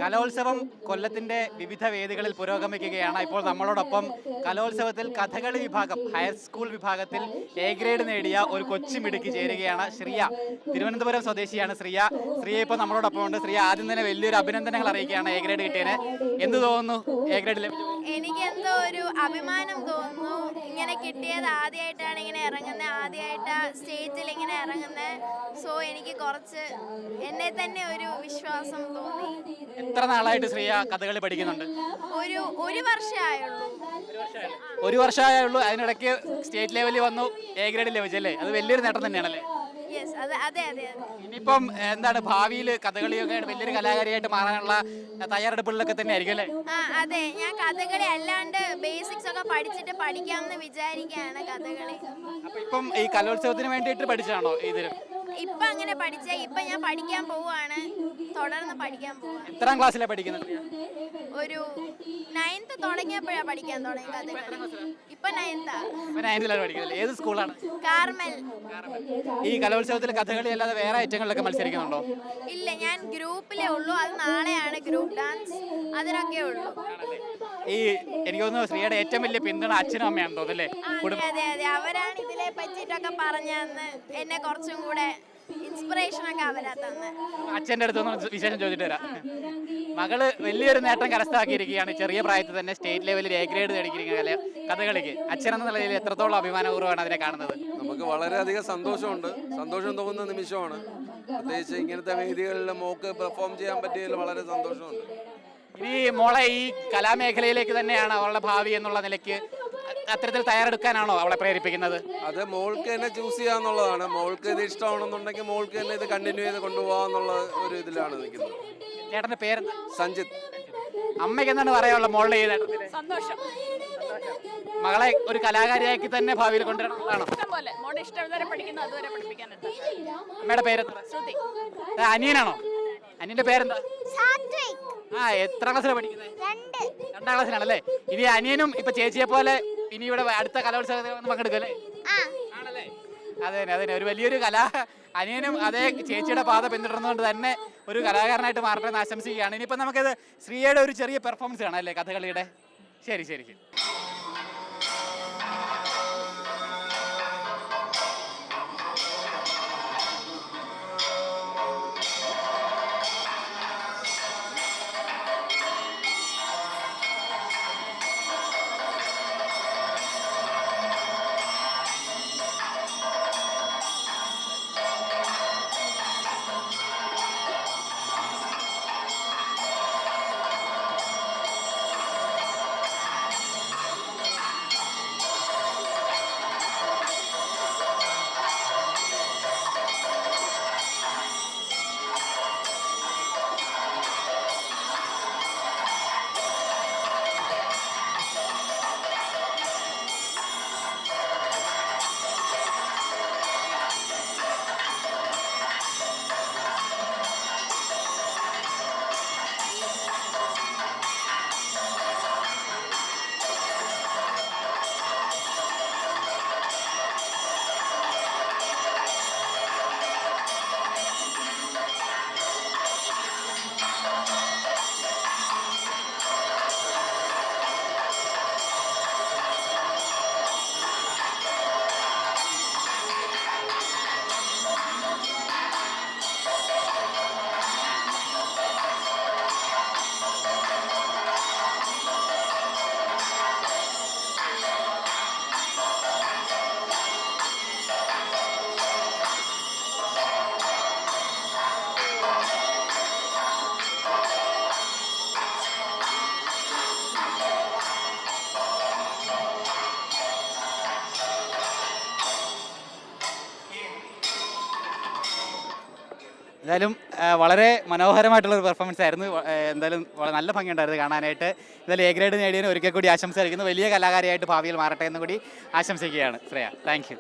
കലോത്സവം കൊല്ലത്തിന്റെ വിവിധ വേദികളിൽ പുരോഗമിക്കുകയാണ്. ഇപ്പോൾ നമ്മളോടൊപ്പം കലോത്സവത്തിൽ കഥകളി വിഭാഗം ഹൈസ്കൂൾ വിഭാഗത്തിൽ എ ഗ്രേഡ് നേടിയ ഒരു കൊച്ചുമിടുക്കി ചേരുകയാണ്. ശ്രീയ, തിരുവനന്തപുരം സ്വദേശിയാണ് ശ്രീയ. ശ്രീയ ഇപ്പോൾ നമ്മളോടൊപ്പം ഉണ്ട്. ശ്രീയ, ആദ്യം തന്നെ വലിയൊരു അഭിനന്ദനങ്ങൾ അറിയിക്കുകയാണ് എ ഗ്രേഡ് കിട്ടിയതിന്. എന്ത് തോന്നുന്നു എ ഗ്രേഡ് ലഭിച്ചു? എനിക്ക് എന്തോ ഒരു അഭിമാനം തോന്നുന്നു. ഇങ്ങനെ കിട്ടിയത് ആദ്യമായിട്ടാണ് ഇങ്ങനെ ഇറങ്ങുന്നത്, ആദ്യമായിട്ട് സ്റ്റേജിൽ ഇങ്ങനെ ഇറങ്ങുന്നത്. സോ എനിക്ക് കുറച്ച് എന്നെ തന്നെ ഒരു വിശ്വാസം തോന്നി. എത്ര നാളായിട്ട് ശ്രീയ കഥകളി പഠിക്കുന്നുണ്ട്? ഒരു വർഷമായുള്ളൂ. ഒരു വർഷമായുള്ളൂ. അതിനിടയ്ക്ക് സ്റ്റേറ്റ് ലെവലിൽ വന്നു, എ ഗ്രേഡ് ലഭിച്ചല്ലേ? അത് വലിയൊരു നേട്ടം തന്നെയാണല്ലേ? അതെ. ഇനിയിപ്പം എന്താണ് ഭാവിയിൽ കഥകളിയൊക്കെ വലിയൊരു കലാകാരിയായിട്ട് മാറാനുള്ള തയ്യാറെടുപ്പുകളിലൊക്കെ തന്നെ ആയിരിക്കും അല്ലേ? അതെ, ഞാൻ കഥകളി അല്ലാണ്ട് ബേസിക്സ് ഒക്കെ പഠിച്ചിട്ട് പഠിക്കാമെന്ന് വിചാരിക്കുകയാണ് കഥകളി. അപ്പൊ ഇപ്പം ഈ കലോത്സവത്തിന് വേണ്ടിയിട്ട് പഠിച്ചാണോ ഇതിന്? ഇപ്പൊ അങ്ങനെ ഇപ്പൊ ഞാൻ പഠിക്കാൻ പോവാണ്, തുടർന്ന് പഠിക്കാൻ പോവാണ്. എത്രാം ക്ലാസ്സിലാണ് പഠിക്കുന്നത്? ഒരു 9th തുടങ്ങിയപ്പോഴാണ് പഠിക്കാൻ തുടങ്ങി കഥകളി. ഇപ്പൊ 9th പഠിക്കുന്നത്. ഏത് സ്കൂളാണ്? കാർമൽ. ഈ കലോത്സവത്തിൽ കഥകളി അല്ലാതെ വേറെ ഐറ്റങ്ങളിലൊക്കെ മത്സരിക്കുന്നുണ്ടോ? ഇല്ല, ഞാൻ ഗ്രൂപ്പിലേ ഉള്ളൂ. അത് നാളെയാണ് ഗ്രൂപ്പ് ഡാൻസ്, അതിനൊക്കെ ഉള്ളൂ. ഈ എനിക്ക് തോന്നുന്നു ശ്രീയുടെ ഏറ്റവും വലിയ പിന്തുണ അച്ഛനും അമ്മയാണെന്ന് തോന്നുന്നല്ലേ? അതെ, അവരാണ് ഇതിനെ പറ്റിയിട്ടൊക്കെ പറഞ്ഞന്ന് എന്നെ കുറച്ചും കൂടെ ഇൻസ്പിറേഷൻ ഒക്കെ അവരാ തന്നെ. അച്ഛൻ്റെ അടുത്തൊന്നും വിശേഷം ചോദിച്ചിട്ട് വരാം. മകള് വലിയൊരു നേട്ടം കരസ്ഥമാക്കിയിരിക്കുകയാണ്. ചെറിയ പ്രായത്തിൽ തന്നെ സ്റ്റേറ്റ് ലെവലിൽ എ ഗ്രേഡ് നേടിയിരിക്കുന്ന കഥകളിക്ക് അച്ഛനെന്ന നിലയിൽ എത്രത്തോളം അഭിമാനപൂർവ്വമാണ് അതിനെ കാണുന്നത്? നമുക്ക് വളരെയധികം സന്തോഷം തോന്നുന്ന നിമിഷമാണ്. പ്രത്യേകിച്ച് ഇങ്ങനത്തെ വേദികളിൽ മോക്ക് പെർഫോം ചെയ്യാൻ പറ്റിയതിൽ വളരെ സന്തോഷമുണ്ട്. ഇനി മോളെ ഈ കലാമേഖലയിലേക്ക് തന്നെയാണ് അവളുടെ ഭാവി എന്നുള്ള നിലയ്ക്ക് അത്തരത്തിൽ തയ്യാറെടുക്കാനാണോ അവളെ പ്രേരിപ്പിക്കുന്നത്? അത് മോൾക്ക് തന്നെ ചൂസ് ചെയ്യാന്നുള്ളതാണ്. മോൾക്ക് ഇത് ഇഷ്ടമാണെന്നുണ്ടെങ്കിൽ മോൾക്ക് തന്നെ ഇത് കണ്ടിന്യൂ ചെയ്ത് കൊണ്ടുപോകാന്നുള്ള ഒരു ഇതിലാണ് നിൽക്കുന്നത്. ചേട്ടന്റെ പേര് സഞ്ജിത്ത്. അമ്മയ്ക്ക് എന്താണ് പറയാനുള്ള മോളുടെ ഈ സന്തോഷം? മകളെ ഒരു കലാകാരിയാക്കി തന്നെ ഭാവിയിൽ കൊണ്ടുവരണതാണ്. അമ്മയുടെ പേര് അനിയനാണോ? അനിയന്റെ പേരെന്താ? എത്രാം ക്ലാസ്സിലാണ് പഠിക്കുന്നത്? 2ാം ക്ലാസ്സിലാണല്ലേ? ഇനി അനിയനും ഇപ്പൊ ചേച്ചിയെ പോലെ ഇനി ഇവിടെ അടുത്ത കലോത്സവത്തിൽ പങ്കെടുക്കല്ലേ? ആണല്ലേ? അതെ, ഒരു വലിയൊരു അനിയനും അതേ ചേച്ചിയുടെ പാത പിന്തുടർന്നുകൊണ്ട് തന്നെ ഒരു കലാകാരനായിട്ട് മാറട്ടെ എന്ന് ആശംസിക്കുകയാണ്. ഇനിയിപ്പോൾ നമുക്കത് ശ്രീയുടെ ഒരു ചെറിയ പെർഫോമൻസ് കാണാം അല്ലേ കഥകളിയുടെ? ശരി. എന്തായാലും വളരെ മനോഹരമായിട്ടുള്ളൊരു പെർഫോമൻസ് ആയിരുന്നു. എന്തായാലും നല്ല ഭംഗിയുണ്ടായിരുന്നു കാണാനായിട്ട്. എന്തായാലും എ ഗ്രേഡ് നേടിയതിന് ഒരിക്കൽ കൂടി ആശംസ അറിയിക്കുന്നു. വലിയ കലാകാരിയായിട്ട് ഭാവിയിൽ മാറട്ടെ എന്ന് കൂടി ആശംസിക്കുകയാണ് ശ്രേയ. Thank you.